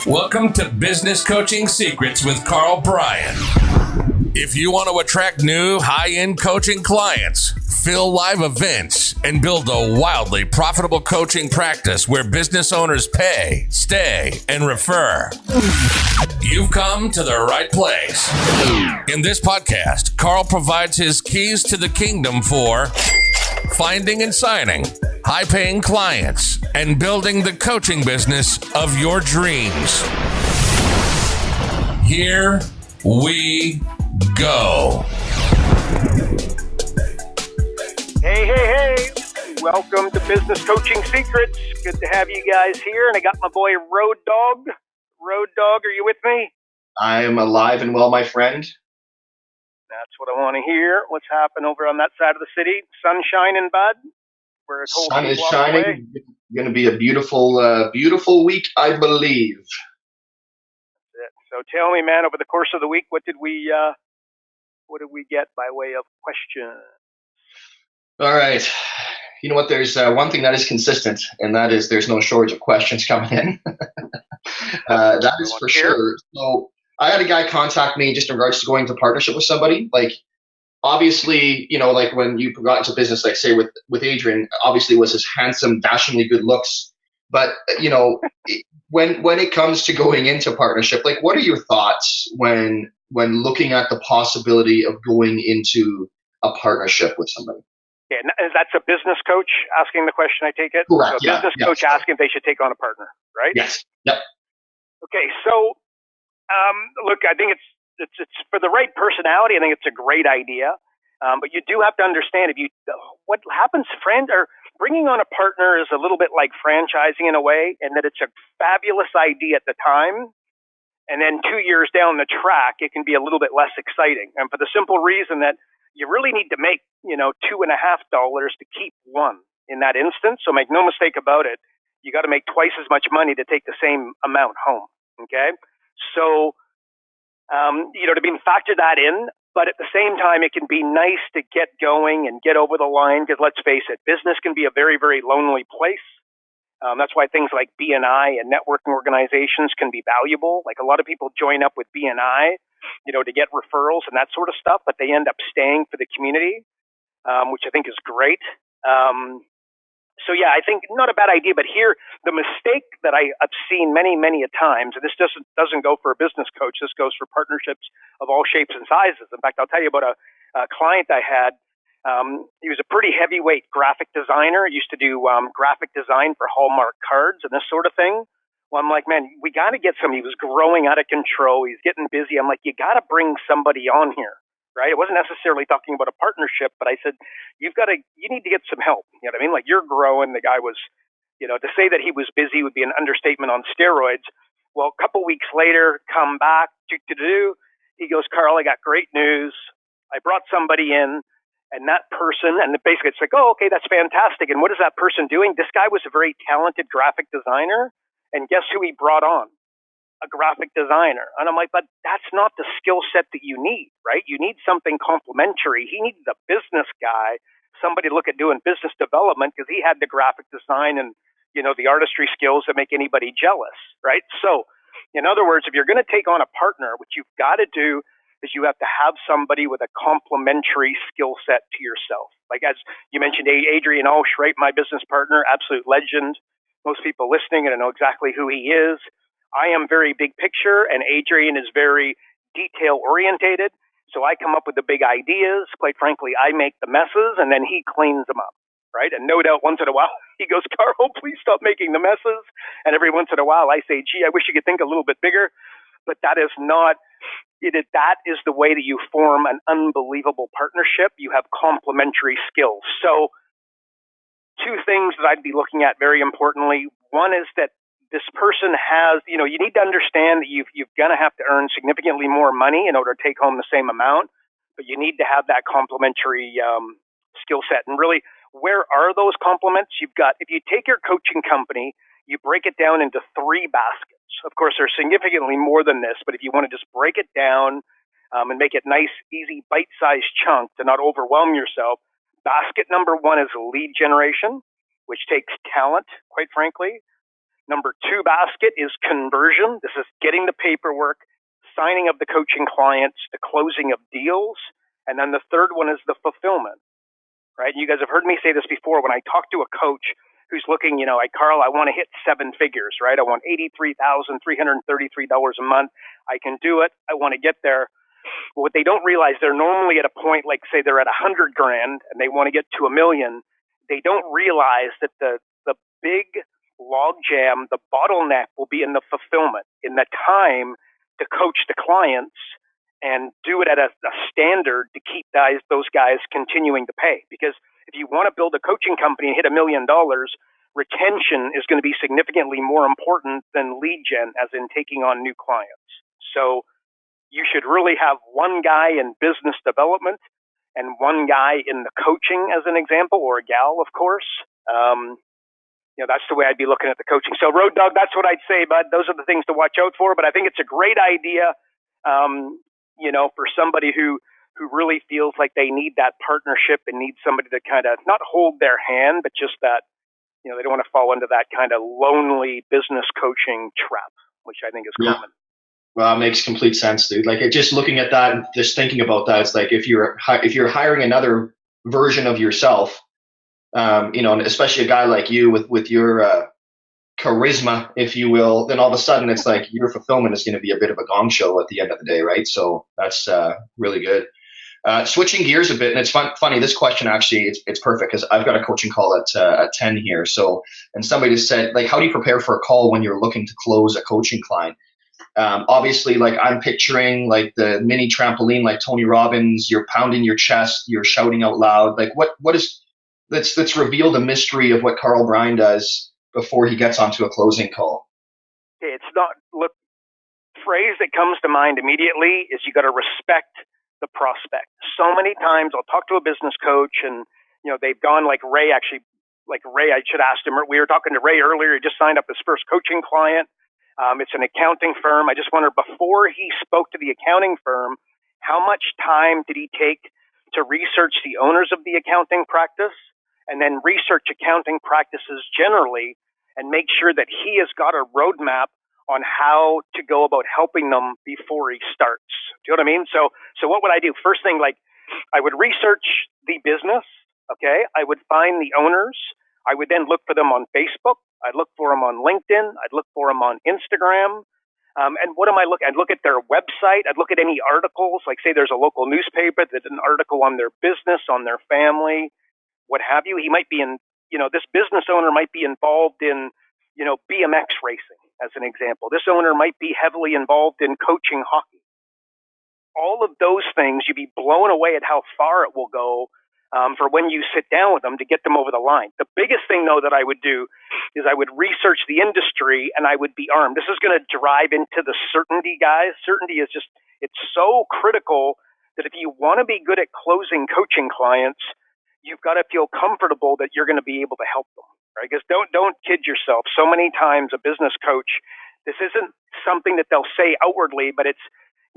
Welcome to Business Coaching Secrets with Karl Bryan. If you want to attract new high-end coaching clients, fill live events, and build a wildly profitable coaching practice where business owners pay, stay, and refer, you've come to the right place. In this podcast, Karl provides his keys to the kingdom for finding and signing high-paying clients and building the coaching business of your dreams. Here we go. Hey. Welcome to Business Coaching Secrets. Good to have you guys here. And I got my boy Road Dog. Road Dog, are you with me? I am alive and well, my friend. That's what I want to hear. What's happened over on that side of the city? Sun shining, bud? We're Sun is shining. It's going to be a beautiful week, I believe. So tell me, man, over the course of the week, what did we get by way of questions? All right. You know what? There's one thing that is consistent, and that is there's no shortage of questions coming in. That is for sure. So I had a guy contact me just in regards to going into partnership with somebody. Like, obviously, you know, like when you got into business, like say with Adrian, obviously was his handsome, dashingly good looks. But, you know, when it comes to going into partnership, like what are your thoughts when looking at the possibility of going into a partnership with somebody? Yeah, and that's a business coach asking the question, I take it? Correct. So a business coach asking if they should take on a partner, right? Yes. Yep. Okay, so look, I think it's for the right personality. I think it's a great idea, but you do have to understand what happens. Bringing on a partner is a little bit like franchising in a way, and that it's a fabulous idea at the time, and then 2 years down the track, it can be a little bit less exciting. And for the simple reason that you really need to make $2.50 to keep one in that instance. So make no mistake about it, you got to make twice as much money to take the same amount home. Okay, so to be factor that in, but at the same time, it can be nice to get going and get over the line because let's face it, business can be a very, very lonely place. That's why things like BNI and networking organizations can be valuable. Like a lot of people join up with BNI, to get referrals and that sort of stuff, but they end up staying for the community, which I think is great. So yeah, I think not a bad idea, but here, the mistake that I've seen many, many a times, and this doesn't go for a business coach, this goes for partnerships of all shapes and sizes. In fact, I'll tell you about a client I had. He was a pretty heavyweight graphic designer. He used to do graphic design for Hallmark cards and this sort of thing. Well, I'm like, man, we got to get somebody. He was growing out of control. He's getting busy. I'm like, you got to bring somebody on here, right? It wasn't necessarily talking about a partnership, but I said, you need to get some help. You know what I mean? Like you're growing. The guy was, to say that he was busy would be an understatement on steroids. Well, a couple weeks later, come back, he goes, Karl, I got great news. I brought somebody in. And that person, and basically it's like, oh, okay, that's fantastic. And what is that person doing? This guy was a very talented graphic designer. And guess who he brought on? A graphic designer. And I'm like, but that's not the skill set that you need, right? You need something complementary. He needed a business guy, somebody to look at doing business development because he had the graphic design and, the artistry skills that make anybody jealous, right? So in other words, if you're going to take on a partner, what you've got to do is you have to have somebody with a complementary skill set to yourself. Like as you mentioned, Adrian Osh, right? My business partner, absolute legend. Most people listening and know exactly who he is. I am very big picture and Adrian is very detail orientated. So I come up with the big ideas. Quite frankly, I make the messes and then he cleans them up, right? And no doubt once in a while, he goes, Karl, please stop making the messes. And every once in a while I say, gee, I wish you could think a little bit bigger. But that is not... that is the way that you form an unbelievable partnership. You have complementary skills. So two things that I'd be looking at very importantly. One is that this person has, you need to understand that you're going to have to earn significantly more money in order to take home the same amount, but you need to have that complementary skill set. And really, where are those complements? If you take your coaching company, you break it down into 3 baskets. Of course, there's significantly more than this, but if you want to just break it down and make it nice, easy, bite-sized chunks to not overwhelm yourself, basket number 1 is lead generation, which takes talent, quite frankly. Number 2 basket is conversion. This is getting the paperwork, signing of the coaching clients, the closing of deals. And then the third one is the fulfillment, right? You guys have heard me say this before. When I talk to a coach who's looking, like, Karl, I want to hit 7 figures, right? I want $83,333 a month. I can do it. I want to get there. But what they don't realize, they're normally at a point, like say they're at 100 grand and they want to get to $1 million. They don't realize that the big log jam, the bottleneck will be in the fulfillment, in the time to coach the clients and do it at a standard to keep those guys continuing to pay. Because if you want to build a coaching company and hit $1 million, retention is going to be significantly more important than lead gen, as in taking on new clients. So you should really have one guy in business development and one guy in the coaching, as an example, or a gal, of course. That's the way I'd be looking at the coaching. So Road Dog, that's what I'd say, bud. Those are the things to watch out for. But I think it's a great idea, for somebody who really feels like they need that partnership and need somebody to kind of not hold their hand, but just that, they don't want to fall into that kind of lonely business coaching trap, which I think is common. Well, it makes complete sense, dude. Like, just looking at that and just thinking about that, it's like if you're hiring another version of yourself, and especially a guy like you with your charisma, if you will, then all of a sudden it's like your fulfillment is going to be a bit of a gong show at the end of the day, right? So that's really good. Switching gears a bit, and it's funny. This question actually, it's perfect because I've got a coaching call at 10 here. So, and somebody just said, like, how do you prepare for a call when you're looking to close a coaching client? Obviously, like, I'm picturing like the mini trampoline, like Tony Robbins. You're pounding your chest, you're shouting out loud. Like, what is? Let's reveal the mystery of what Karl Bryan does before he gets onto a closing call. It's not. Look, phrase that comes to mind immediately is you got to respect the prospect. So many times I'll talk to a business coach and they've gone like Ray. Actually, like Ray, I should ask him. We were talking to Ray earlier. He just signed up his first coaching client. It's an accounting firm. I just wonder, before he spoke to the accounting firm, how much time did he take to research the owners of the accounting practice and then research accounting practices generally and make sure that he has got a roadmap on how to go about helping them before he starts. Do you know what I mean? So what would I do? First thing, like, I would research the business. Okay. I would find the owners. I would then look for them on Facebook. I'd look for them on LinkedIn. I'd look for them on Instagram. And what am I looking? I'd look at their website. I'd look at any articles, like say there's a local newspaper that's an article on their business, on their family, what have you. He might be in, this business owner might be involved in, BMX racing, as an example. This owner might be heavily involved in coaching hockey. All of those things, you'd be blown away at how far it will go for when you sit down with them to get them over the line. The biggest thing, though, that I would do is I would research the industry and I would be armed. This is going to drive into the certainty, guys. Certainty is just, it's so critical that if you want to be good at closing coaching clients, you've got to feel comfortable that you're going to be able to help them, right? Because don't kid yourself. So many times a business coach, this isn't something that they'll say outwardly, but it's,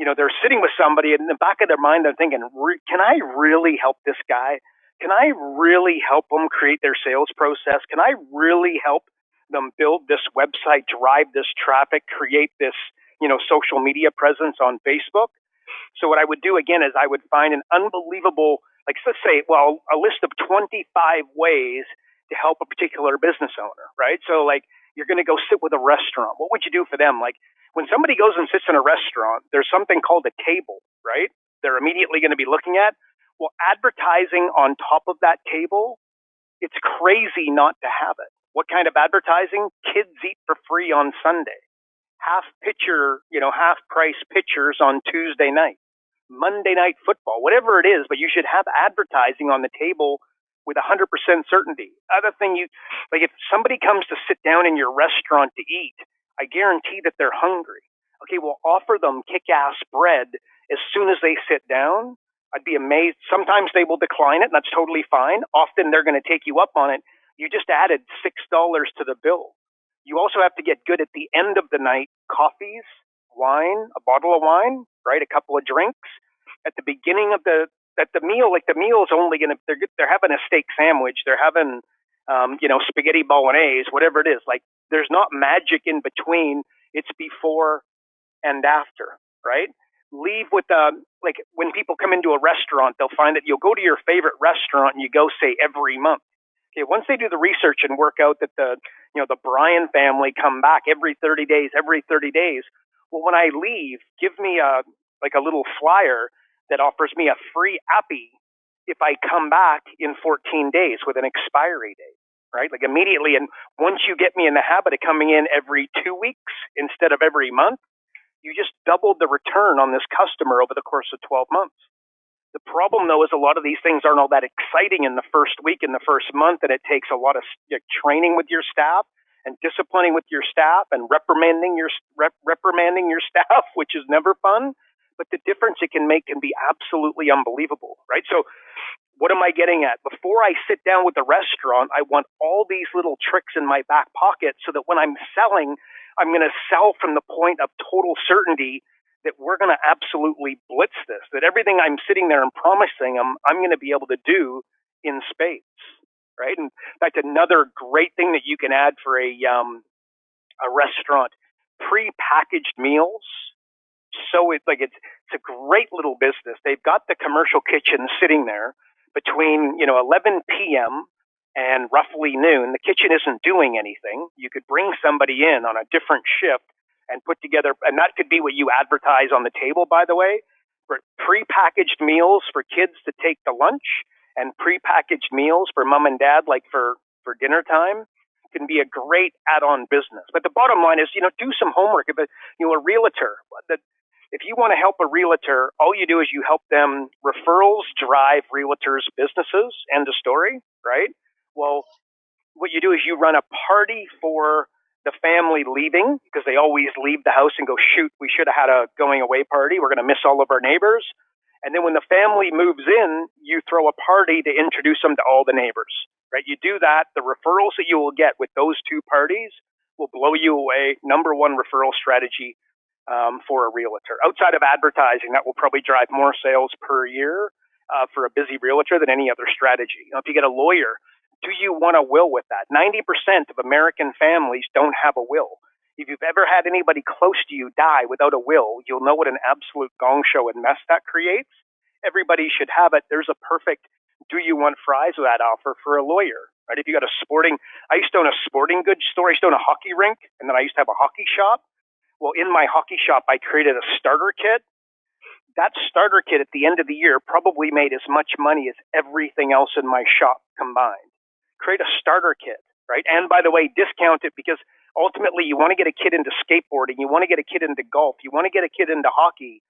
they're sitting with somebody and in the back of their mind, they're thinking, can I really help this guy? Can I really help them create their sales process? Can I really help them build this website, drive this traffic, create this, social media presence on Facebook? So what I would do again is I would find an unbelievable, like, let's say, a list of 25 ways to help a particular business owner, right? So like, you're going to go sit with a restaurant. What would you do for them? Like, when somebody goes and sits in a restaurant, there's something called a table, right? They're immediately going to be looking at. Well, advertising on top of that table, it's crazy not to have it. What kind of advertising? Kids eat for free on Sunday. Half price pitchers on Tuesday night. Monday night football, whatever it is, but you should have advertising on the table with 100% certainty. Other thing, like, if somebody comes to sit down in your restaurant to eat, I guarantee that they're hungry. Okay, well, offer them kick-ass bread as soon as they sit down. I'd be amazed. Sometimes they will decline it, and that's totally fine. Often they're going to take you up on it. You just added $6 to the bill. You also have to get good at the end of the night. Coffees, wine, a bottle of wine, right? A couple of drinks. At the beginning of the meal, like, the meal is only going to, they're having a steak sandwich. They're having, spaghetti bolognese, whatever it is. Like, there's not magic in between. It's before and after, right? Leave with like when people come into a restaurant, they'll find that you'll go to your favorite restaurant and you go, say, every month. Okay, once they do the research and work out that the Bryan family come back every 30 days, well, when I leave, give me a little flyer that offers me a free appy if I come back in 14 days with an expiry date, right? Like, immediately. And once you get me in the habit of coming in every 2 weeks instead of every month, you just doubled the return on this customer over the course of 12 months. The problem, though, is a lot of these things aren't all that exciting in the first week, in the first month, and it takes a lot of training with your staff and disciplining with your staff and reprimanding your staff, which is never fun. But the difference it can make can be absolutely unbelievable, right? So what am I getting at? Before I sit down with the restaurant, I want all these little tricks in my back pocket so that when I'm selling, I'm going to sell from the point of total certainty that we're going to absolutely blitz this, that everything I'm sitting there and promising them, I'm going to be able to do in spades, right? And in fact, another great thing that you can add for a restaurant, pre-packaged meals. So it's a great little business. They've got the commercial kitchen sitting there between 11 p.m. and roughly noon. The kitchen isn't doing anything. You could bring somebody in on a different shift and put together, and that could be what you advertise on the table, by the way, for pre-packaged meals for kids to take to lunch and pre-packaged meals for mom and dad, like for dinner time, can be a great add-on business. But the bottom line is, do some homework. If a realtor, if you want to help a realtor, all you do is you help them. Referrals drive realtors' businesses. End of story, right? Well, what you do is you run a party for the family leaving, because they always leave the house and go, shoot, we should have had a going away party. We're going to miss all of our neighbors. And then when the family moves in, you throw a party to introduce them to all the neighbors, right? You do that. The referrals that you will get with those two parties will blow you away. Number one referral strategy for a realtor. Outside of advertising, that will probably drive more sales per year for a busy realtor than any other strategy. If you get a lawyer, do you want a will with that? 90% of American families don't have a will. If you've ever had anybody close to you die without a will, you'll know what an absolute gong show and mess that creates. Everybody should have it. There's a perfect do you want fries with that offer for a lawyer, right? If you got I used to own a sporting goods store. I used to own a hockey rink, and then I used to have a hockey shop. Well, in my hockey shop, I created a starter kit. That starter kit at the end of the year probably made as much money as everything else in my shop combined. Create a starter kit, right? And by the way, discount it, because ultimately you want to get a kid into skateboarding. You want to get a kid into golf. You want to get a kid into hockey.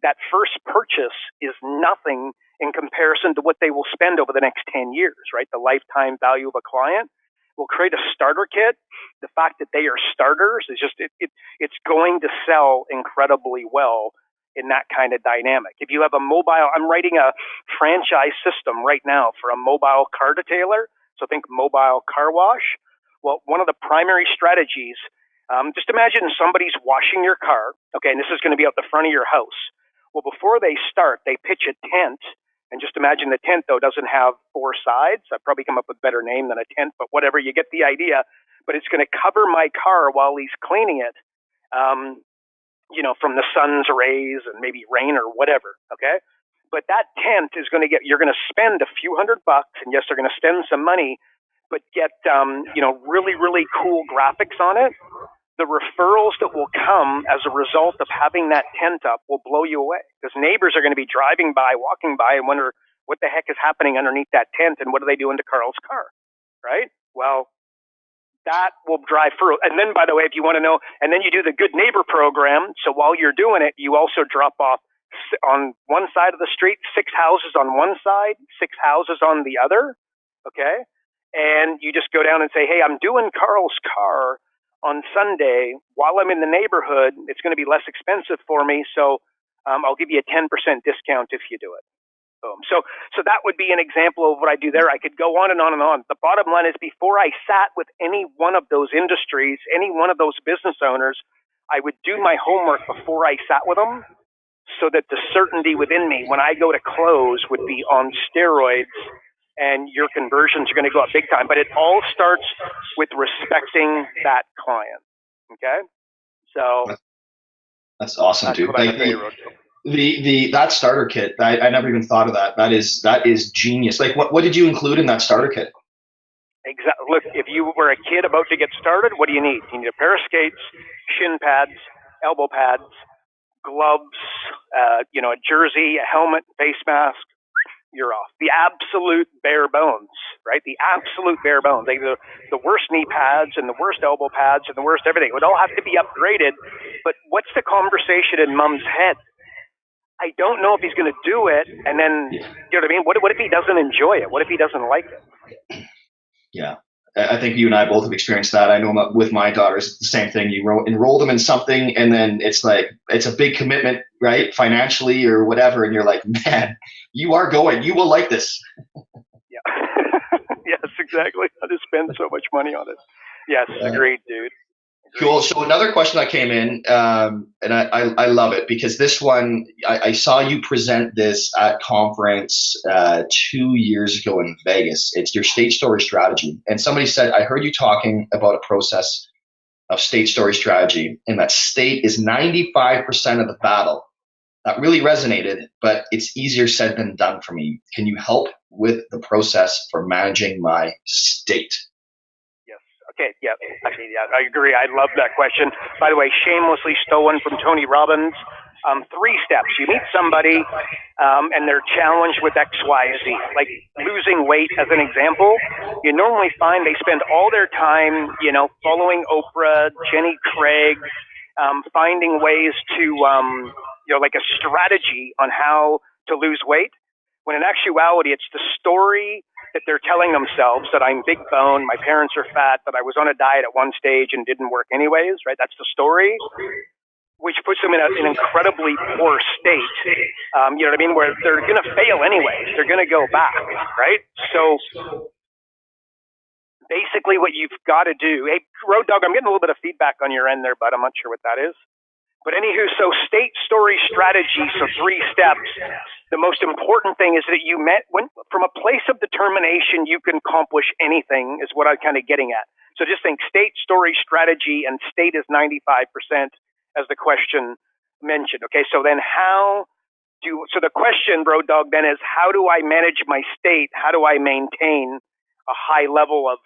That first purchase is nothing in comparison to what they will spend over the next 10 years, right? The lifetime value of a client. We'll create a starter kit. The fact that they are starters is just, it's going to sell incredibly well in that kind of dynamic. If you have a mobile, I'm writing a franchise system right now for a mobile car detailer. So think mobile car wash. Well, one of the primary strategies, just imagine somebody's washing your car, okay, and this is going to be out the front of your house. Well, before they start, they pitch a tent, and just imagine the tent, though, doesn't have four sides. I've probably come up with a better name than a tent, but whatever, you get the idea. But it's going to cover my car while he's cleaning it, from the sun's rays and maybe rain or whatever, okay? But that tent is going to you're going to spend a few $100, and yes, they're going to spend some money, but get, really, really cool graphics on it. The referrals that will come as a result of having that tent up will blow you away, because neighbors are going to be driving by, walking by, and wonder what the heck is happening underneath that tent, and what are they doing to Karl's car, right? Well, that will drive through. And then, by the way, if you want to know, and then you do the good neighbor program. So while you're doing it, you also drop off on one side of the street, 6 houses on one side, 6 houses on the other, okay? And you just go down and say, hey, I'm doing Karl's car on Sunday. While I'm in the neighborhood, it's going to be less expensive for me, so I'll give you a 10% discount if you do it. Boom. So that would be an example of what I do there. I could go on and on and on. The bottom line is, before I sat with any one of those industries, any one of those business owners, I would do my homework before I sat with them, so that the certainty within me when I go to close would be on steroids and your conversions are going to go up big time. But it all starts with respecting that client. Okay, so that's awesome, dude. Like that starter kit, I never even thought of that. That is genius. Like, what did you include in that starter kit? Exactly. Look, if you were a kid about to get started, what do you need? You need a pair of skates, shin pads, elbow pads, gloves, a jersey, a helmet, face mask. You're off. The absolute bare bones, right? The absolute bare bones. Like the worst knee pads and the worst elbow pads and the worst everything. It would all have to be upgraded. But what's the conversation in mom's head? I don't know if he's going to do it. And then, you know what I mean? What if he doesn't enjoy it? What if he doesn't like it? Yeah. I think you and I both have experienced that. I know with my daughters, it's the same thing. You enroll them in something, and then it's like, it's a big commitment, right? Financially or whatever. And you're like, man, you are going, you will like this. Yeah. Yes, exactly. I just spend so much money on it. Yes. Agreed, dude. Cool. So another question that came in, and I love it because this one, I saw you present this at conference 2 years ago in Vegas. It's your state story strategy. And somebody said, I heard you talking about a process of state story strategy, and that state is 95% of the battle. That really resonated, but it's easier said than done for me. Can you help with the process for managing my state? Okay, yeah, actually, yeah, I agree. I love that question. By the way, shamelessly stolen from Tony Robbins. 3 steps. You meet somebody and they're challenged with X, Y, Z. Like losing weight as an example, you normally find they spend all their time, following Oprah, Jenny Craig, finding ways to, like a strategy on how to lose weight. When in actuality, it's the story that they're telling themselves that I'm big bone, my parents are fat, that I was on a diet at one stage and didn't work anyways, right? That's the story, which puts them in an incredibly poor state, you know what I mean, where they're going to fail anyways. They're going to go back, right? So basically what you've got to do, hey, Road Dog, I'm getting a little bit of feedback on your end there, bud. I'm not sure what that is. But anywho, so state story strategy, so 3 steps. The most important thing is that from a place of determination, you can accomplish anything is what I'm kind of getting at. So just think state story strategy, and state is 95% as the question mentioned. Okay, so then so the question, Road Dog, then is how do I manage my state? How do I maintain a high level of,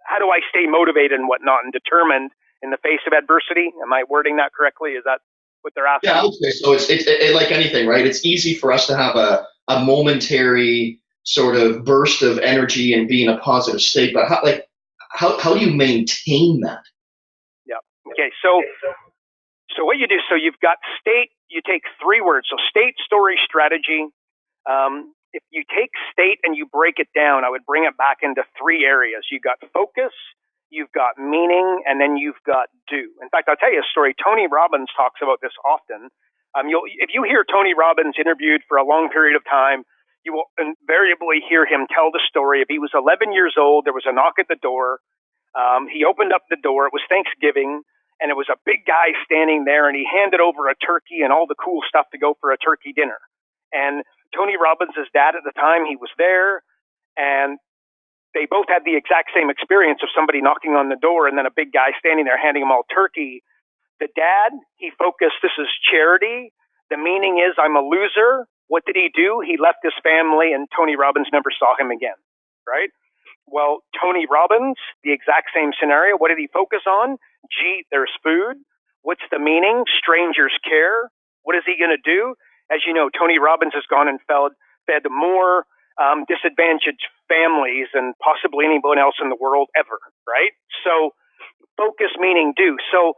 how do I stay motivated and whatnot and determined in the face of adversity? Am I wording that correctly? Is that what they're asking? Yeah, I would say so. It's like anything, right? It's easy for us to have a momentary sort of burst of energy and be in a positive state, but how do you maintain that? Yeah. Okay. So what you do, so you've got state, you take 3 words. So state, story, strategy. If you take state and you break it down, I would bring it back into 3 areas. You've got focus, you've got meaning, and then you've got do. In fact, I'll tell you a story. Tony Robbins talks about this often. If you hear Tony Robbins interviewed for a long period of time, you will invariably hear him tell the story of he was 11 years old. There was a knock at the door. He opened up the door. It was Thanksgiving, and it was a big guy standing there, and he handed over a turkey and all the cool stuff to go for a turkey dinner. And Tony Robbins' dad at the time, he was there, and they both had the exact same experience of somebody knocking on the door and then a big guy standing there handing them all turkey. The dad, he focused, this is charity. The meaning is I'm a loser. What did he do? He left his family, and Tony Robbins never saw him again, right? Well, Tony Robbins, the exact same scenario. What did he focus on? Gee, there's food. What's the meaning? Strangers care. What is he going to do? As you know, Tony Robbins has gone and fed more disadvantaged families than possibly anyone else in the world ever, right? So focus meaning do. So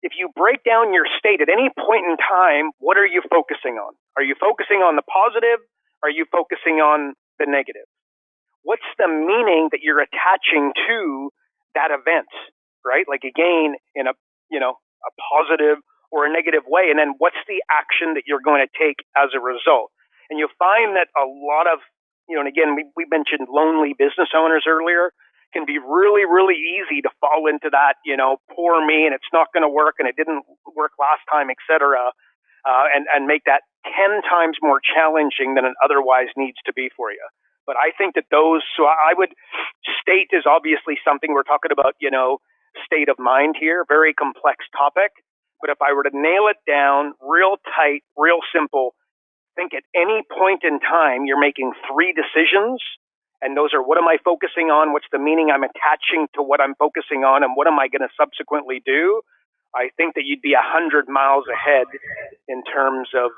if you break down your state at any point in time, what are you focusing on? Are you focusing on the positive? Are you focusing on the negative? What's the meaning that you're attaching to that event, right? Like again, in a positive or a negative way. And then what's the action that you're going to take as a result? And you'll find that a lot of, and again, we mentioned lonely business owners earlier, can be really, really easy to fall into that, poor me and it's not going to work and it didn't work last time, et cetera, and make that 10 times more challenging than it otherwise needs to be for you. But I think that so I would, state is obviously something we're talking about, state of mind here, very complex topic. But if I were to nail it down real tight, real simple, think at any point in time, you're making 3 decisions. And those are, what am I focusing on? What's the meaning I'm attaching to what I'm focusing on? And what am I going to subsequently do? I think that you'd be 100 miles ahead in terms of,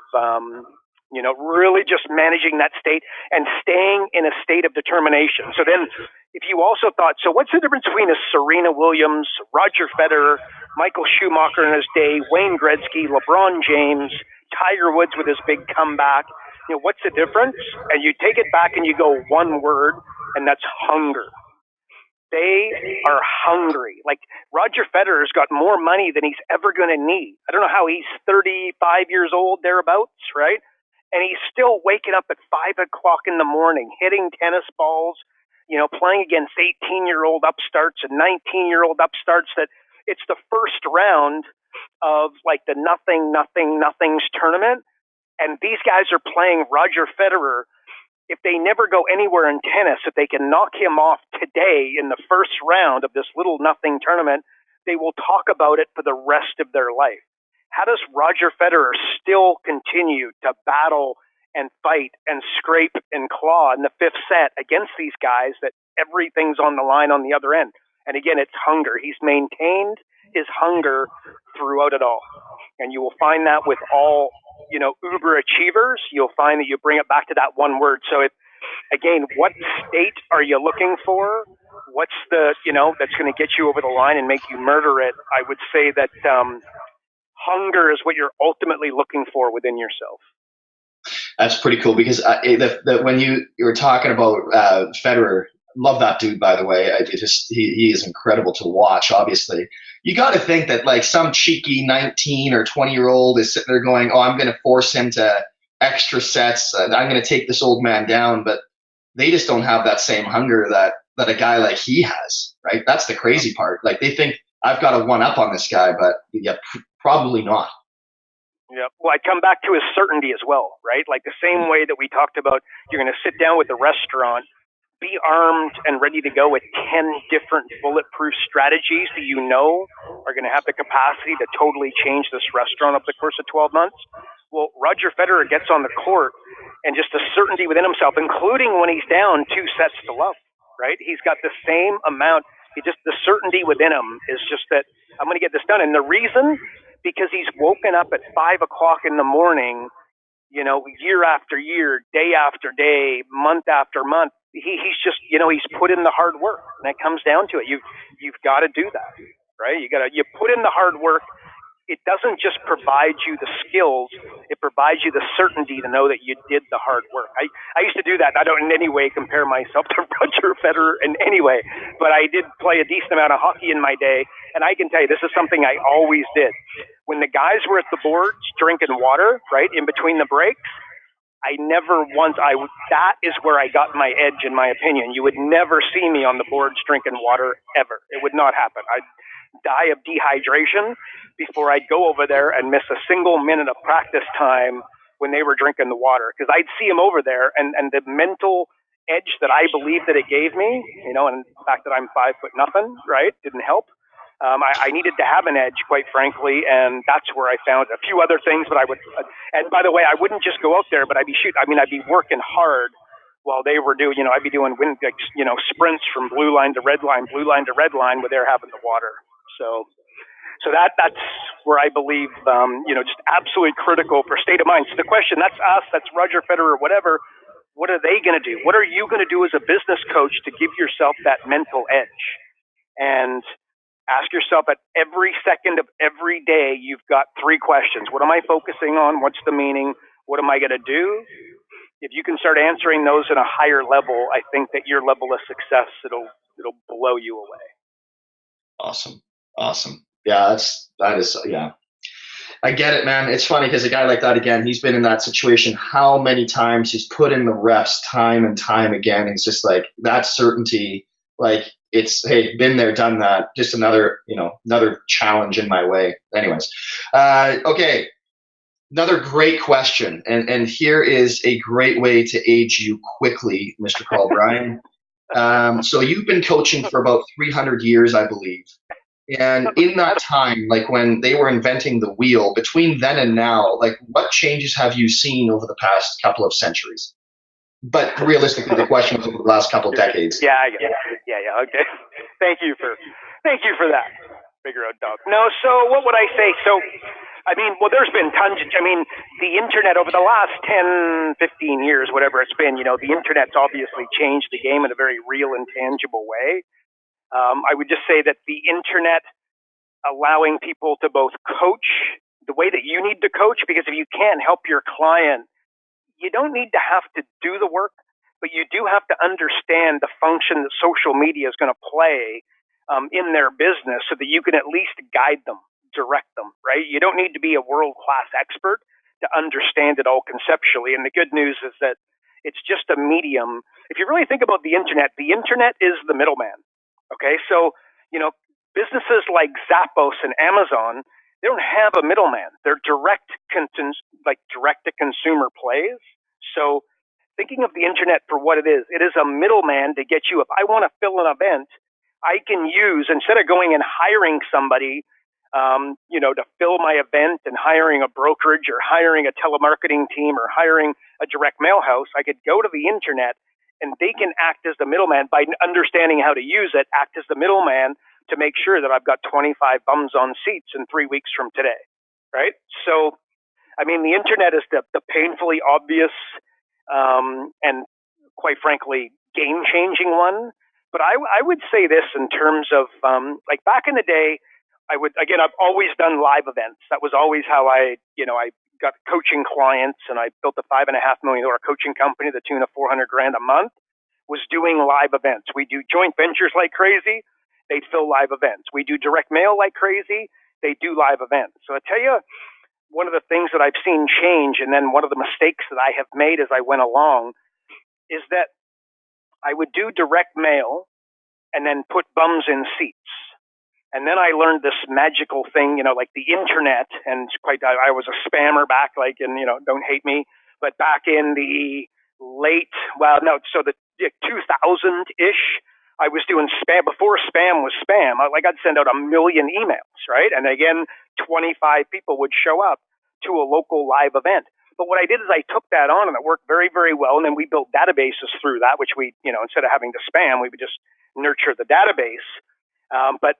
really just managing that state and staying in a state of determination. So then if you also thought, so what's the difference between a Serena Williams, Roger Federer, Michael Schumacher in his day, Wayne Gretzky, LeBron James, Tiger Woods with his big comeback? What's the difference? And you take it back and you go one word, and that's hunger. They are hungry. Like Roger Federer's got more money than he's ever going to need. I don't know how he's 35 years old, thereabouts, right? And he's still waking up at 5 o'clock in the morning, hitting tennis balls, playing against 18-year-old upstarts and 19-year-old upstarts. That it's the first round of like the nothings tournament. And these guys are playing Roger Federer. If they never go anywhere in tennis, if they can knock him off today in the first round of this little nothing tournament, they will talk about it for the rest of their life. How does Roger Federer still continue to battle and fight and scrape and claw in the 5th set against these guys that everything's on the line on the other end? And again, it's hunger. He's maintained his hunger throughout it all. And you will find that with all, uber achievers. You'll find that you bring it back to that one word. So again, what state are you looking for? What's the, that's going to get you over the line and make you murder it? I would say that hunger is what you're ultimately looking for within yourself. That's pretty cool, because when you were talking about Federer, love that dude, by the way. He is incredible to watch, obviously. You got to think that like some cheeky 19 or 20-year-old is sitting there going, oh, I'm going to force him to extra sets. I'm going to take this old man down. But they just don't have that same hunger that a guy like he has, right? That's the crazy part. Like they think I've got a one up on this guy, but yeah, probably not. Yeah. Well, I come back to his certainty as well, right? Like the same way that we talked about, you're going to sit down with the restaurant, be armed and ready to go with 10 different bulletproof strategies that are going to have the capacity to totally change this restaurant over the course of 12 months. Well, Roger Federer gets on the court and just a certainty within himself, including when he's down 2 sets to love, right? He's got the same amount. The certainty within him is just that I'm going to get this done. And the reason, because he's woken up at 5 o'clock in the morning, year after year, day after day, month after month. He's just, he's put in the hard work, and it comes down to it. You've got to do that, right? You put in the hard work. It doesn't just provide you the skills; it provides you the certainty to know that you did the hard work. I used to do that. I don't in any way compare myself to Roger Federer in any way, but I did play a decent amount of hockey in my day, and I can tell you this is something I always did. When the guys were at the boards drinking water, right in between the breaks, that is where I got my edge, in my opinion. You would never see me on the boards drinking water, ever. It would not happen. I'd die of dehydration before I'd go over there and miss a single minute of practice time when they were drinking the water. Because I'd see them over there, and the mental edge that I believe that it gave me, and the fact that I'm 5 foot nothing, right, didn't help. I needed to have an edge, quite frankly, and that's where I found a few other things. But and by the way, I wouldn't just go out there, but I'd be working hard while they were doing, I'd be doing sprints from blue line to red line, where they're having the water. So that's where I believe, just absolutely critical for state of mind. So the question, that's us, that's Roger Federer, whatever. What are they going to do? What are you going to do as a business coach to give yourself that mental edge? And ask yourself at every second of every day, you've got 3 questions. What am I focusing on? What's the meaning? What am I going to do? If you can start answering those at a higher level, I think that your level of success, it'll blow you away. Awesome. Yeah, yeah. I get it, man. It's funny because a guy like that, again, he's been in that situation how many times. He's put in the reps time and time again. It's just like that certainty, like it's, hey, been there, done that. Just another challenge in my way. Anyways, okay. Another great question, and here is a great way to age you quickly, Mr. Karl Bryan. So you've been coaching for about 300 years, I believe. And in that time, like when they were inventing the wheel, between then and now, like what changes have you seen over the past couple of centuries? But realistically, the question was over the last couple of decades. Yeah, I get it. Yeah. Okay. Thank you for that. Figure out dog. No, so what would I say? So, I mean, well, there's been tons. I mean, the internet over the last 10, 15 years, whatever it's been, the internet's obviously changed the game in a very real and tangible way. I would just say that the internet allowing people to both coach the way that you need to coach, because if you can't help your client, you don't need to have to do the work, but you do have to understand the function that social media is going to play in their business so that you can at least guide them, direct them, right? You don't need to be a world-class expert to understand it all conceptually. And the good news is that it's just a medium. If you really think about the internet is the middleman. Okay, so, businesses like Zappos and Amazon, they don't have a middleman. They're direct to consumer plays. So thinking of the internet for what it is a middleman to get you. If I want to fill an event, I can use, instead of going and hiring somebody, to fill my event and hiring a brokerage or hiring a telemarketing team or hiring a direct mail house, I could go to the internet and they can act as the middleman by understanding how to use it, act as the middleman to make sure that I've got 25 bums on seats in 3 weeks from today, right? So, I mean, the internet is the painfully obvious and, quite frankly, game-changing one. But I would say this in terms of, like back in the day, I've always done live events. That was always how I got coaching clients, and I built a $5.5 million coaching company, the tune of $400,000 a month, was doing live events. We do joint ventures like crazy. They'd fill live events. We do direct mail like crazy. They do live events. So I tell you, one of the things that I've seen change, and then one of the mistakes that I have made as I went along, is that I would do direct mail and then put bums in seats. And then I learned this magical thing, like the internet, and I was a spammer back, don't hate me, but back in the so the 2000-ish, I was doing spam. Before spam was spam, I'd send out 1 million emails, right? And again, 25 people would show up to a local live event. But what I did is I took that on, and it worked very, very well. And then we built databases through that, which we, instead of having to spam, we would just nurture the database. But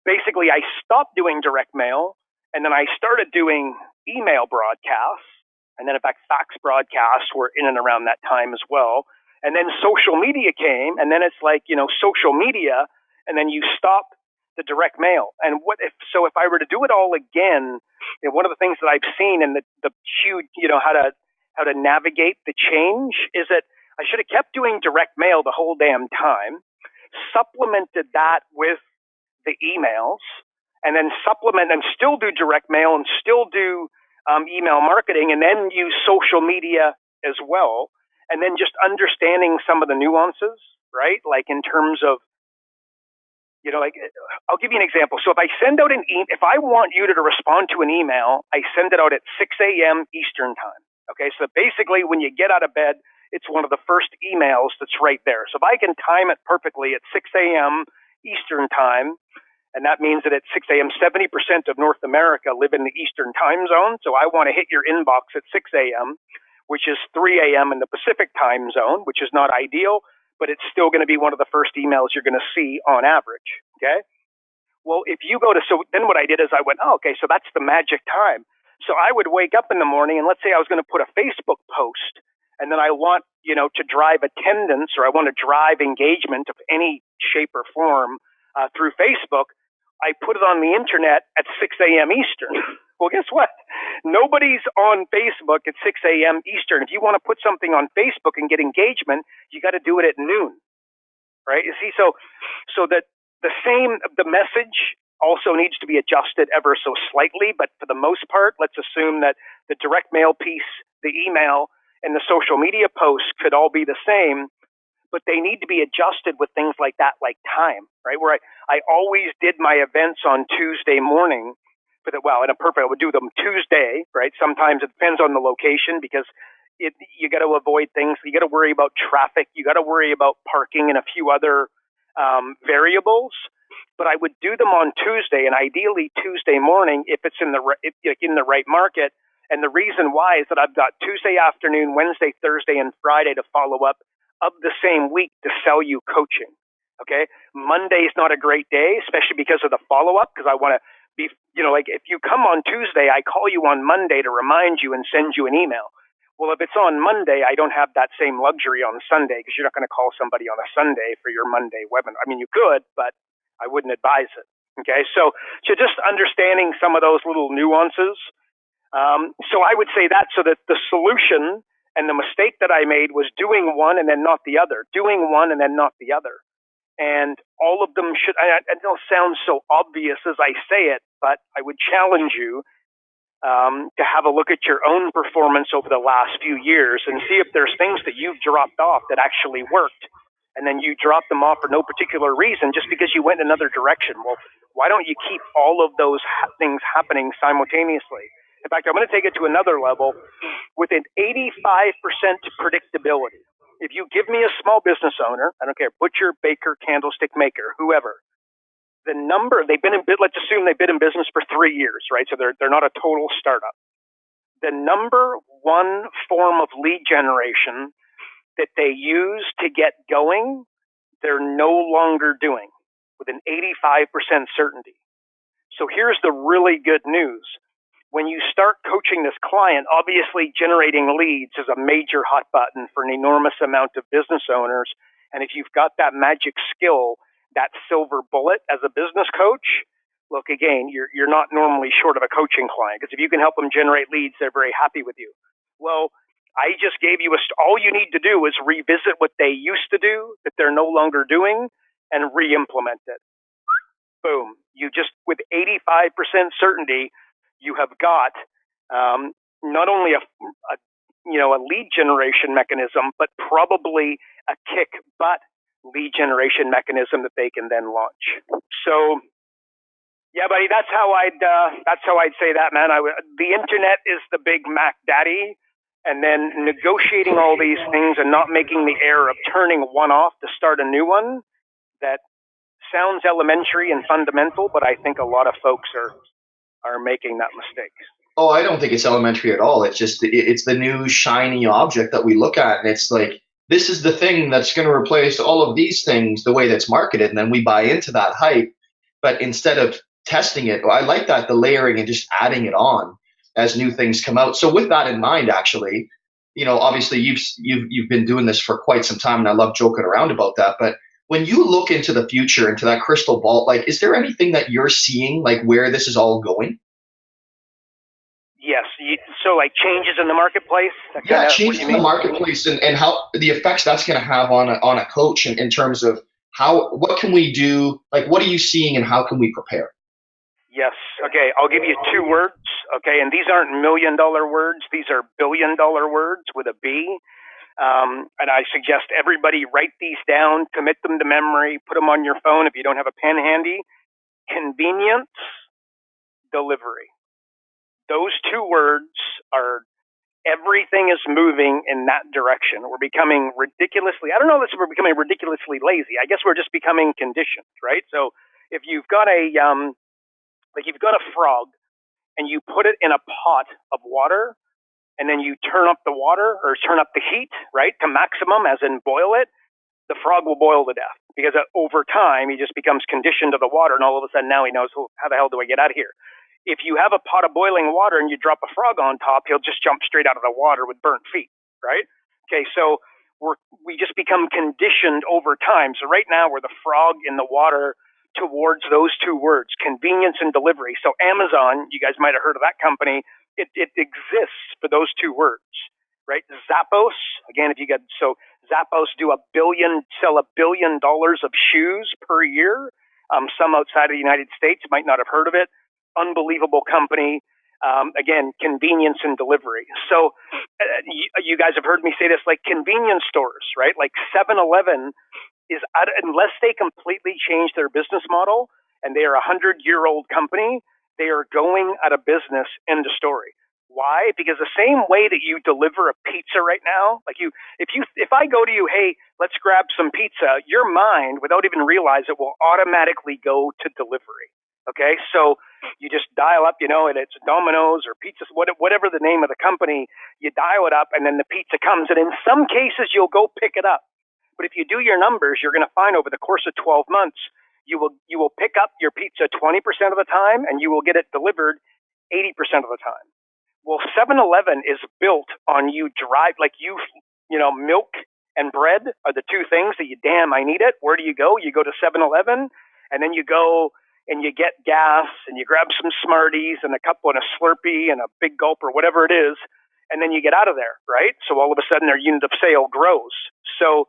basically, I stopped doing direct mail, and then I started doing email broadcasts. And then, in fact, fax broadcasts were in and around that time as well. And then social media came, and then it's like, social media, and then you stop the direct mail. And if I were to do it all again, one of the things that I've seen and the huge, how to navigate the change is that I should have kept doing direct mail the whole damn time, supplemented that with the emails, and then supplement and still do direct mail and still do email marketing, and then use social media as well. And then just understanding some of the nuances, right? Like in terms of, I'll give you an example. So if I send out if I want you to respond to an email, I send it out at 6 a.m. Eastern time. Okay. So basically when you get out of bed, it's one of the first emails that's right there. So if I can time it perfectly at 6 a.m. Eastern time, and that means that at 6 a.m., 70% of North America live in the Eastern time zone. So I want to hit your inbox at 6 a.m., which is 3 a.m. in the Pacific time zone, which is not ideal, but it's still going to be one of the first emails you're going to see on average. Okay. Well, so then what I did is I went, okay, so that's the magic time. So I would wake up in the morning, and let's say I was going to put a Facebook post, and then I want, to drive attendance, or I want to drive engagement of any shape or form through Facebook. I put it on the internet at 6 a.m. Eastern. Well, guess what? Nobody's on Facebook at 6 a.m. Eastern. If you want to put something on Facebook and get engagement, you got to do it at noon, right? You see, so that the message also needs to be adjusted ever so slightly, but for the most part, let's assume that the direct mail piece, the email, and the social media posts could all be the same, but they need to be adjusted with things like that, like time, right? Where I always did my events on Tuesday morning, in a perfect, I would do them Tuesday, right? Sometimes it depends on the location because you got to avoid things. You got to worry about traffic. You got to worry about parking and a few other variables. But I would do them on Tuesday, and ideally Tuesday morning if it's in the right market. And the reason why is that I've got Tuesday afternoon, Wednesday, Thursday, and Friday to follow up of the same week to sell you coaching. Okay, Monday is not a great day, especially because of the follow up. Because I want to be, like if you come on Tuesday, I call you on Monday to remind you and send you an email. Well, if it's on Monday, I don't have that same luxury on Sunday because you're not going to call somebody on a Sunday for your Monday webinar. I mean, you could, but I wouldn't advise it. Okay, so just understanding some of those little nuances. So I would say that, so that the solution and the mistake that I made was doing one and then not the other, doing one and then not the other. And all of them should, I don't sound so obvious as I say it, but I would challenge you to have a look at your own performance over the last few years and see if there's things that you've dropped off that actually worked. And then you drop them off for no particular reason just because you went in another direction. Well, why don't you keep all of those things happening simultaneously? In fact, I'm going to take it to another level with an 85% predictability. If you give me a small business owner, I don't care, butcher, baker, candlestick maker, whoever, the number, let's assume they've been in business for 3 years, right? So they're not a total startup. The number one form of lead generation that they use to get going, they're no longer doing with an 85% certainty. So here's the really good news. When you start coaching this client, obviously generating leads is a major hot button for an enormous amount of business owners. And if you've got that magic skill, that silver bullet as a business coach, look, again, you're not normally short of a coaching client, because if you can help them generate leads, they're very happy with you. Well, I just gave you all you need to do is revisit what they used to do that they're no longer doing and re-implement it. Boom. You just, with 85% certainty, you have got not only a lead generation mechanism, but probably a kick butt lead generation mechanism that they can then launch. So, yeah, buddy, that's how I'd say that, man. The internet is the big Mac Daddy, and then negotiating all these things and not making the error of turning one off to start a new one. That sounds elementary and fundamental, but I think a lot of folks are making that mistake. Oh, I don't think it's elementary at all. It's just, it's the new shiny object that we look at, and it's like, this is the thing that's going to replace all of these things the way that's marketed, and then we buy into that hype. But instead of testing it, I like that, the layering and just adding it on as new things come out. So with that in mind, actually, obviously you've been doing this for quite some time, and I love joking around about that. But when you look into the future, into that crystal ball, like, is there anything that you're seeing, like, where this is all going? Yes. So, like, changes in the marketplace? Yeah, changes in the marketplace and how the effects that's going to have on a coach in terms of what can we do? Like, what are you seeing and how can we prepare? Yes. Okay. I'll give you 2 words. Okay. And these aren't $1 million words. These are $1 billion words with a B. And I suggest everybody write these down, commit them to memory, put them on your phone if you don't have a pen handy. Convenience, delivery. Those 2 words are, everything is moving in that direction. We're becoming ridiculously, I don't know if we're becoming ridiculously lazy. I guess we're just becoming conditioned, right? So if you've got you've got a frog and you put it in a pot of water, and then you turn up the water or turn up the heat, right, to maximum, as in boil it, the frog will boil to death because over time he just becomes conditioned to the water, and all of a sudden now he knows, how the hell do I get out of here? If you have a pot of boiling water and you drop a frog on top, he'll just jump straight out of the water with burnt feet, right? Okay, so we just become conditioned over time. So right now we're the frog in the water towards those 2 words, convenience and delivery. So Amazon, you guys might have heard of that company. It exists for those 2 words, right? Zappos, again, Zappos sell $1 billion of shoes per year. Some outside of the United States might not have heard of it. Unbelievable company. Again, convenience and delivery. So you guys have heard me say this, like convenience stores, right? Like 7-Eleven is, unless they completely change their business model and they are a 100-year-old company, they are going out of business. End of story. Why? Because the same way that you deliver a pizza right now, like if I go to you, hey, let's grab some pizza, your mind, without even realize it, will automatically go to delivery. Okay, so you just dial up, and it's Domino's or Pizza, whatever the name of the company. You dial it up, and then the pizza comes. And in some cases, you'll go pick it up. But if you do your numbers, you're going to find over the course of 12 months, you will pick up your pizza 20% of the time, and you will get it delivered 80% of the time. Well, 7-Eleven is built on you drive, like milk and bread are the two things that I need it. Where do you go? You go to 7-Eleven, and then you go and you get gas, and you grab some Smarties and a couple and a Slurpee and a big gulp or whatever it is, and then you get out of there, right? So all of a sudden their unit of sale grows. So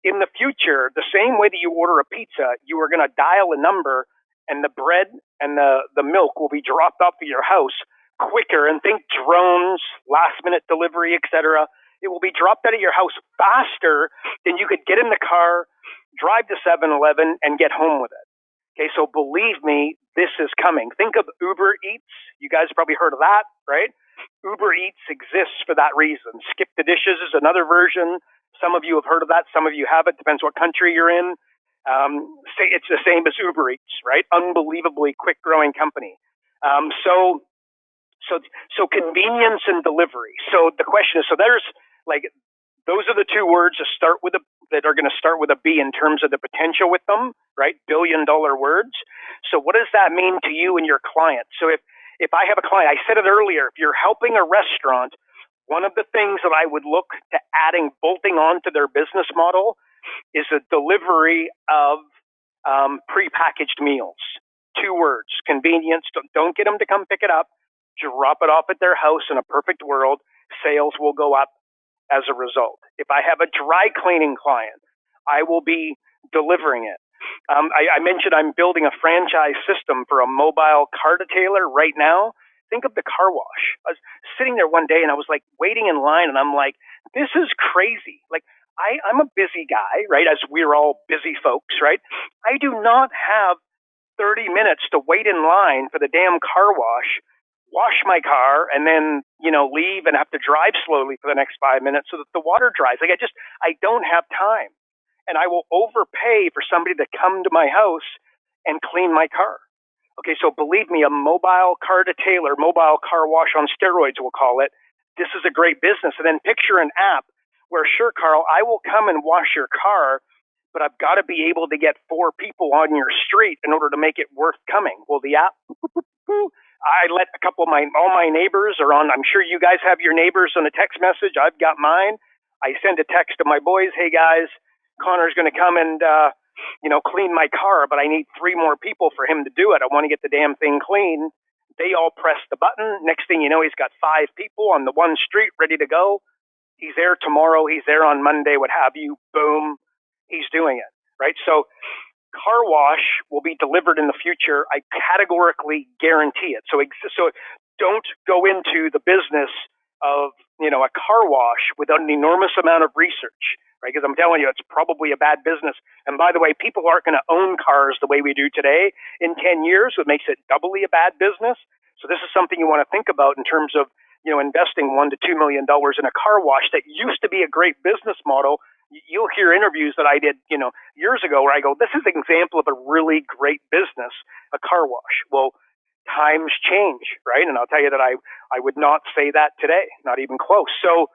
in the future, the same way that you order a pizza, you are going to dial a number, and the bread and the milk will be dropped off at your house quicker. And think drones, last minute delivery, etc. It will be dropped out of your house faster than you could get in the car, drive to 7-Eleven, and get home with it. Okay, so believe me, this is coming. Think of Uber Eats. You guys probably heard of that, right? Uber Eats exists for that reason. Skip the Dishes is another version. Some of you have heard of that. Some of you haven't. Depends what country you're in. It's the same as Uber Eats, right? Unbelievably quick growing company. So convenience and delivery. So the question is, there's those are the two words that are going to start with a B in terms of the potential with them, right? billion-dollar words. So what does that mean to you and your client? So if I have a client, I said it earlier, if you're helping a restaurant, one of the things that I would look to bolting onto their business model is a delivery of prepackaged meals. Two words, convenience. Don't get them to come pick it up. Drop it off at their house. In a perfect world, sales will go up as a result. If I have a dry cleaning client, I will be delivering it. I mentioned I'm building a franchise system for a mobile car detailer right now. Think of the car wash. I was sitting there one day and I was waiting in line, and I'm like, this is crazy. I'm a busy guy, right? As we're all busy folks, right? I do not have 30 minutes to wait in line for the damn car wash my car, and then, leave and have to drive slowly for the next 5 minutes so that the water dries. I don't have time. And I will overpay for somebody to come to my house and clean my car. Okay, so believe me, a mobile car detailer, mobile car wash on steroids, we'll call it, this is a great business. And then picture an app where, sure, Carl, I will come and wash your car, but I've got to be able to get 4 people on your street in order to make it worth coming. Well, the app, I let all my neighbors are on. I'm sure you guys have your neighbors on a text message. I've got mine. I send a text to my boys. Hey guys, Connor's going to come and, clean my car, but I need 3 more people for him to do it. I want to get the damn thing clean. They all press the button. Next thing you know, he's got 5 people on the one street ready to go. He's there tomorrow. He's there on Monday, what have you. Boom. He's doing it, right? So car wash will be delivered in the future. I categorically guarantee it. So don't go into the business of, a car wash without an enormous amount of research, right? Because I'm telling you, it's probably a bad business. And by the way, people aren't going to own cars the way we do today in 10 years, which makes it doubly a bad business. So this is something you want to think about in terms of, investing $1 to $2 million in a car wash that used to be a great business model. You'll hear interviews that I did, years ago where I go, this is an example of a really great business, a car wash. Well, times change, right? And I'll tell you that I would not say that today, not even close. So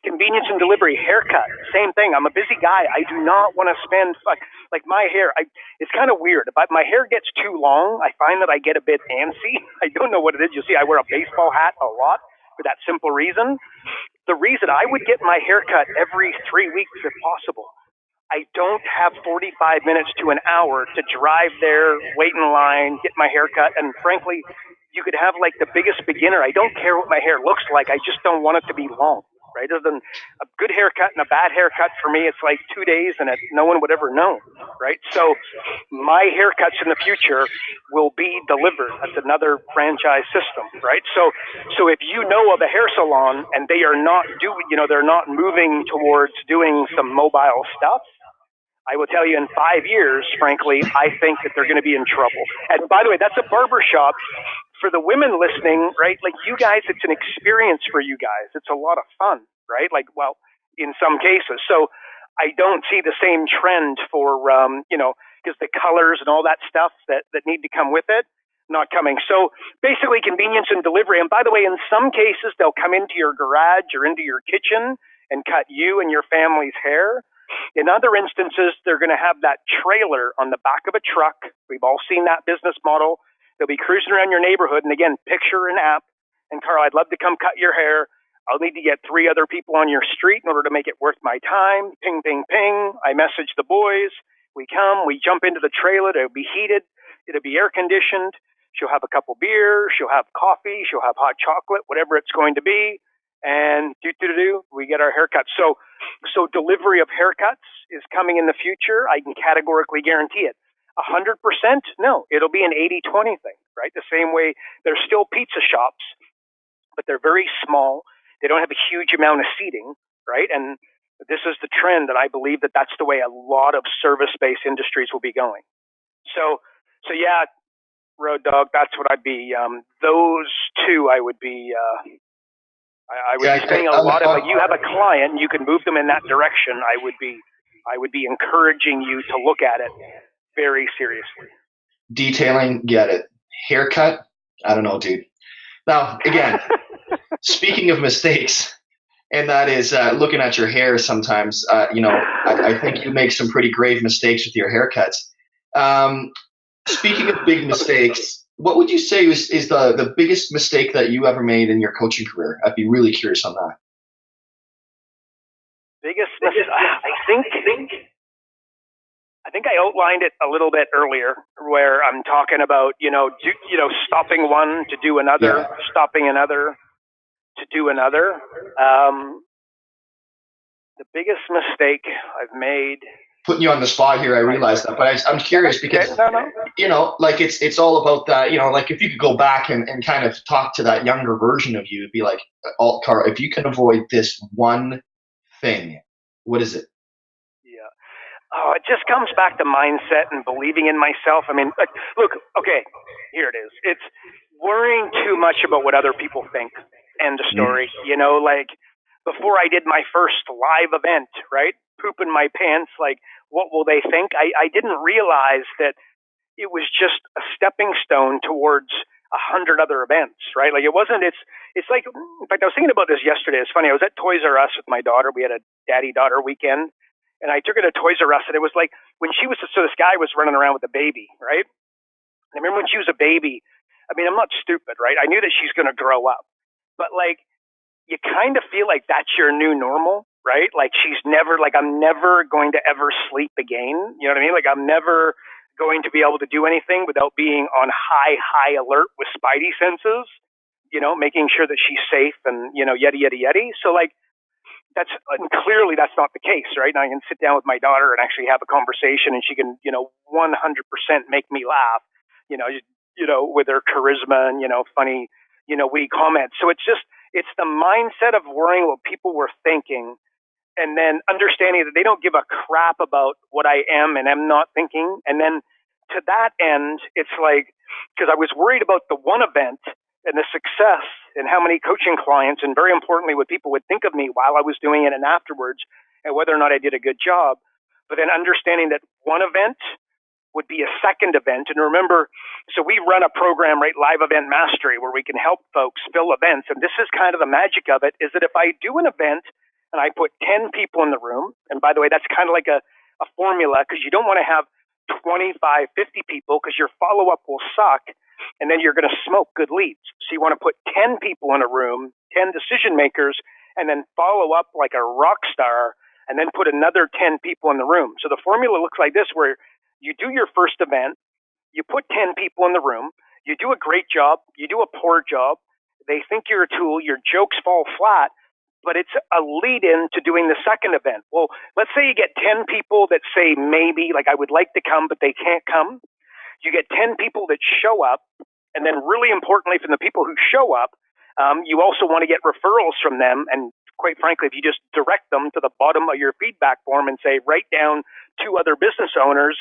convenience and delivery, haircut, same thing. I'm a busy guy. I do not want to spend, like my hair, it's kind of weird. If my hair gets too long, I find that I get a bit antsy. I don't know what it is. You see, I wear a baseball hat a lot for that simple reason. The reason I would get my hair cut every 3 weeks if possible. I don't have 45 minutes to an hour to drive there, wait in line, get my hair cut. And frankly, you could have the biggest beginner. I don't care what my hair looks like. I just don't want it to be long, right? Other than a good haircut and a bad haircut, for me, it's 2 days and no one would ever know, right? So my haircuts in the future will be delivered. That's another franchise system, right? So if you know of a hair salon and they are not they're not moving towards doing some mobile stuff, I will tell you in 5 years, frankly, I think that they're going to be in trouble. And by the way, that's a barbershop for the women listening, right, like you guys, it's an experience for you guys. It's a lot of fun, right? Like, well, in some cases. So I don't see the same trend for, because the colors and all that stuff that need to come with it, not coming. So basically convenience and delivery. And by the way, in some cases, they'll come into your garage or into your kitchen and cut you and your family's hair. In other instances, they're going to have that trailer on the back of a truck. We've all seen that business model. They'll be cruising around your neighborhood. And again, picture an app. And Carl, I'd love to come cut your hair. I'll need to get 3 other people on your street in order to make it worth my time. Ping, ping, ping. I message the boys. We come, we jump into the trailer. It'll be heated. It'll be air conditioned. She'll have a couple beers. She'll have coffee. She'll have hot chocolate, whatever it's going to be. And we get our haircuts. So delivery of haircuts is coming in the future. I can categorically guarantee it. 100%? No, it'll be an 80-20 thing, right? The same way there's still pizza shops, but they're very small. They don't have a huge amount of seating, right? And this is the trend that I believe that's the way a lot of service-based industries will be going. So yeah, Road Dog, that's what I'd be. Those two, I would be. I would be spending a lot of. Like, you have a client, and you can move them in that direction. I would be encouraging you to look at it very seriously. Detailing, get it. Haircut, I don't know, dude. Now, again, speaking of mistakes, and that is looking at your hair sometimes, I think you make some pretty grave mistakes with your haircuts. Speaking of big mistakes, what would you say is the biggest mistake that you ever made in your coaching career? I'd be really curious on that. Biggest mistake? I think I outlined it a little bit earlier, where I'm talking about, stopping one to do another, stopping another to do another. The biggest mistake I've made. Putting you on the spot here, I realize that, but I'm curious because, like it's all about that, like if you could go back and kind of talk to that younger version of you, it'd be like, Carl, if you can avoid this one thing, what is it? Yeah. Oh, it just comes back to mindset and believing in myself. I mean, look, okay, here it is. It's worrying too much about what other people think. End of story. Like before I did my first live event, right? Pooping my pants, like, what will they think? I didn't realize that it was just a stepping stone towards 100 other events, right? Like it wasn't, it's like, in fact, I was thinking about this yesterday. It's funny. I was at Toys R Us with my daughter. We had a daddy-daughter weekend, and I took her to Toys R Us, and it was like when she was, so this guy was running around with a baby, right? And I remember when she was a baby, I mean, I'm not stupid, right? I knew that she's going to grow up, but like, you kind of feel like that's your new normal, right? Like I'm never going to ever sleep again. You know what I mean? Like I'm never going to be able to do anything without being on high alert with spidey senses, making sure that she's safe and, yeti. So like clearly that's not the case, right? And I can sit down with my daughter and actually have a conversation, and she can, 100% make me laugh, with her charisma and, funny, witty comments. So it's the mindset of worrying what people were thinking, and then understanding that they don't give a crap about what I am and am not thinking. And then to that end, it's like, because I was worried about the one event and the success and how many coaching clients, and very importantly, what people would think of me while I was doing it and afterwards, and whether or not I did a good job. But then understanding that one event would be a second event. And remember, so we run a program, right, Live Event Mastery, where we can help folks fill events. And this is kind of the magic of it, is that if I do an event and I put 10 people in the room, and by the way, that's kind of like a formula, because you don't want to have 25, 50 people, because your follow-up will suck, and then you're going to smoke good leads. So you want to put 10 people in a room, 10 decision makers, and then follow up like a rock star, and then put another 10 people in the room. So the formula looks like this, where you do your first event, you put 10 people in the room, you do a great job, you do a poor job, they think you're a tool, your jokes fall flat, but it's a lead-in to doing the second event. Well, let's say you get 10 people that say maybe, like I would like to come, but they can't come. You get 10 people that show up, and then really importantly from the people who show up, you also want to get referrals from them. And quite frankly, if you just direct them to the bottom of your feedback form and say, write down 2 other business owners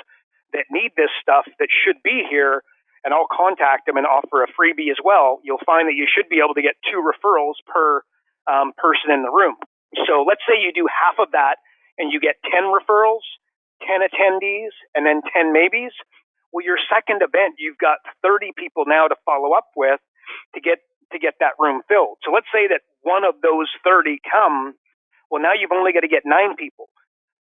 that need this stuff that should be here, and I'll contact them and offer a freebie as well, you'll find that you should be able to get 2 referrals per person in the room. So let's say you do half of that and you get 10 referrals, 10 attendees, and then 10 maybes. Well, your second event, you've got 30 people now to follow up with to get that room filled. So let's say that one of those 30 come. Well, now you've only got to get 9 people.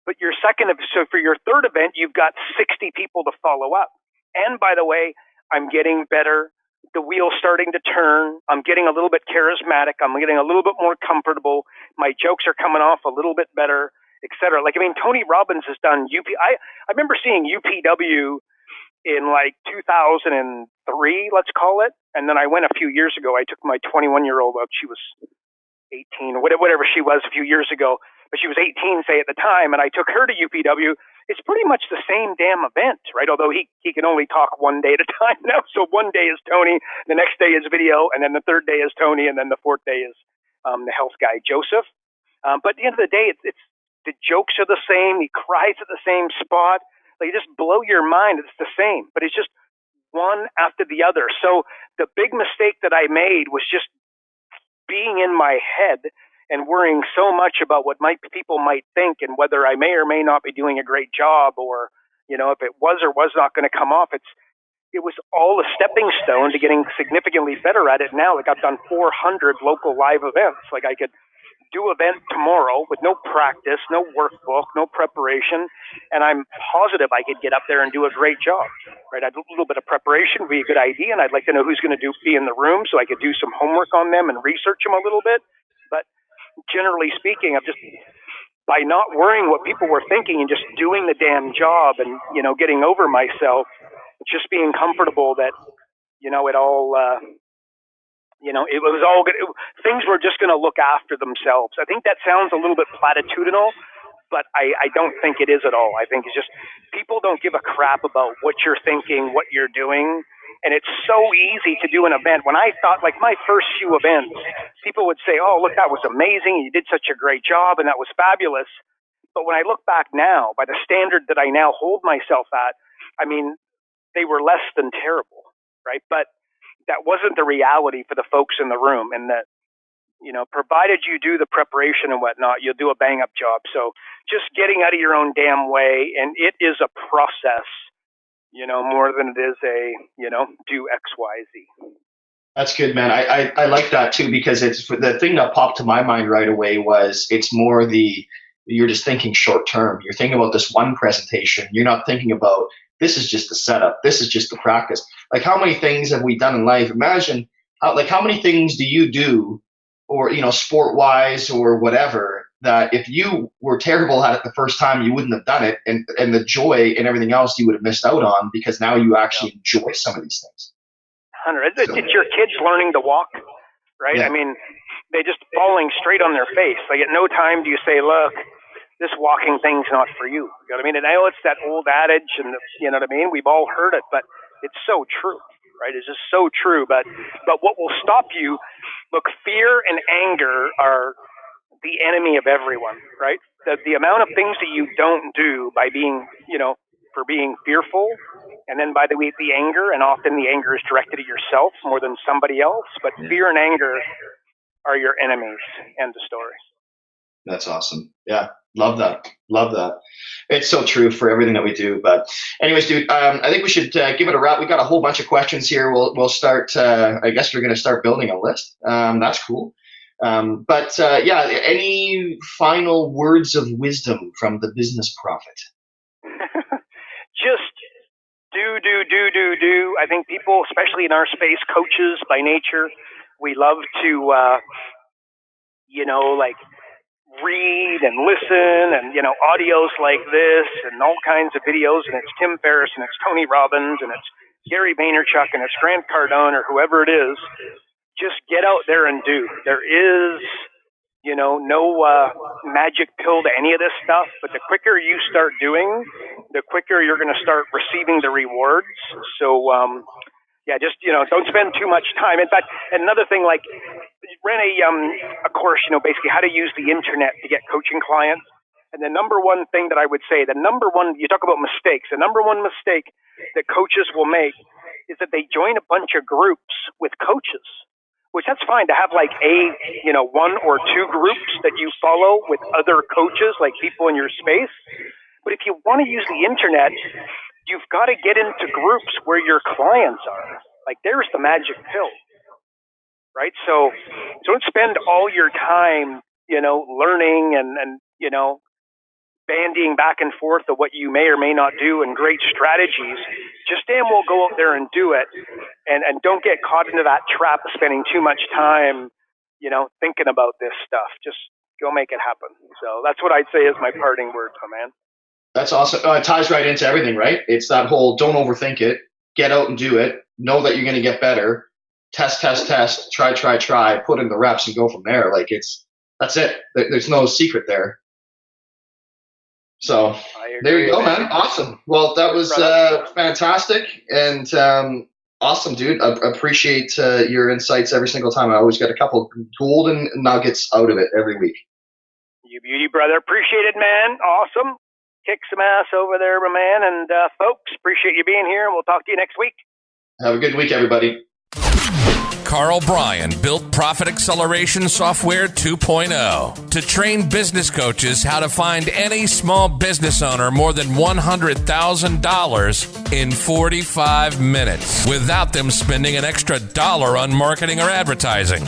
But so for your third event, you've got 60 people to follow up. And by the way, I'm getting better. The wheel's starting to turn. I'm getting a little bit charismatic. I'm getting a little bit more comfortable. My jokes are coming off a little bit better, et cetera. Like, I mean, Tony Robbins has done I remember seeing UPW in like 2003, let's call it. And then I went a few years ago. I took my 21-year-old up. She was 18 or whatever she was a few years ago, but she was 18, say, at the time. And I took her to UPW. It's pretty much the same damn event, right? Although he can only talk one day at a time now. So one day is Tony, the next day is video, and then the third day is Tony, and then the fourth day is the health guy, Joseph. But at the end of the day, it's the jokes are the same. He cries at the same spot. Like, you just blow your mind. It's the same, but it's just one after the other. So the big mistake that I made was just being in my head and worrying so much about what people might think and whether I may or may not be doing a great job, or, if it was or was not going to come off. It was all a stepping stone to getting significantly better at it now. Like, I've done 400 local live events. Like, I could do an event tomorrow with no practice, no workbook, no preparation, and I'm positive I could get up there and do a great job. Right? A little bit of preparation would be a good idea, and I'd like to know who's going to be in the room so I could do some homework on them and research them a little bit. But generally speaking, I'm just, by not worrying what people were thinking and just doing the damn job and, getting over myself, just being comfortable that, it all, it was all good. Things were just going to look after themselves. I think that sounds a little bit platitudinal, but I don't think it is at all. I think it's just people don't give a crap about what you're thinking, what you're doing. And it's so easy to do an event. When I thought, like, my first few events, people would say, oh, look, that was amazing. You did such a great job, and that was fabulous. But when I look back now, by the standard that I now hold myself at, I mean, they were less than terrible, right? But that wasn't the reality for the folks in the room. And that, provided you do the preparation and whatnot, you'll do a bang-up job. So just getting out of your own damn way, and it is a process, more than it is do X, Y, Z. That's good, man. I like that too, because it's the thing that popped to my mind right away was it's more you're just thinking short term. You're thinking about this one presentation. You're not thinking about this is just the setup. This is just the practice. Like, how many things have we done in life? Imagine how many things do you do, or, sport wise or whatever, that if you were terrible at it the first time, you wouldn't have done it. And the joy and everything else you would have missed out on, because now you actually enjoy some of these things. 100. It's your kids learning to walk, right? Yeah. I mean, they just falling straight on their face. Like, at no time do you say, look, this walking thing's not for you. You know what I mean? And I know it's that old adage, and you know what I mean? We've all heard it, but it's so true, right? It's just so true. But what will stop you, look, fear and anger are the enemy of everyone, right? The amount of things that you don't do by being, for being fearful, and then by the way, the anger, and often the anger is directed at yourself more than somebody else, but fear and anger are your enemies. End of story. That's awesome. Yeah. Love that. It's so true for everything that we do. But anyways, dude, I think we should give it a wrap. We got a whole bunch of questions here. We'll start. I guess we're going to start building a list. That's cool. But any final words of wisdom from the business prophet? Just do. I think people, especially in our space, coaches by nature, we love to, read and listen and, audios like this and all kinds of videos, and it's Tim Ferriss and it's Tony Robbins and it's Gary Vaynerchuk and it's Grant Cardone or whoever it is. Just get out there and do. There is, no magic pill to any of this stuff, but the quicker you start doing, the quicker you're going to start receiving the rewards. So, just, don't spend too much time. In fact, another thing, like, ran a course, basically how to use the internet to get coaching clients. And the number one thing that I would say, you talk about mistakes, the number one mistake that coaches will make is that they join a bunch of groups with coaches, which that's fine to have like one or two groups that you follow with other coaches, like people in your space. But if you want to use the internet, you've got to get into groups where your clients are. Like, there's the magic pill, right? So don't spend all your time, learning and bandying back and forth of what you may or may not do and great strategies. Just damn well go out there and do it, and don't get caught into that trap of spending too much time, thinking about this stuff. Just go make it happen. So that's what I'd say is my parting words, my man. That's awesome. It ties right into everything, right? It's that whole don't overthink it, get out and do it, know that you're going to get better, test, try, put in the reps and go from there. Like that's it. There's no secret there. So there you go, man. Awesome. Well, that was fantastic and awesome, dude. I appreciate your insights every single time. I always get a couple golden nuggets out of it every week. You beauty, brother. Appreciate it, man. Awesome. Kick some ass over there, my man. And folks, appreciate you being here, and we'll talk to you next week. Have a good week, everybody. Karl Bryan built Profit Acceleration Software 2.0 to train business coaches how to find any small business owner more than $100,000 in 45 minutes without them spending an extra dollar on marketing or advertising.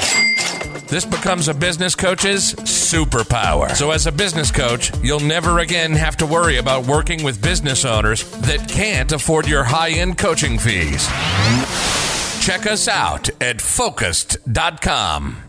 This becomes a business coach's superpower. So as a business coach, you'll never again have to worry about working with business owners that can't afford your high-end coaching fees. Check us out at Focused.com.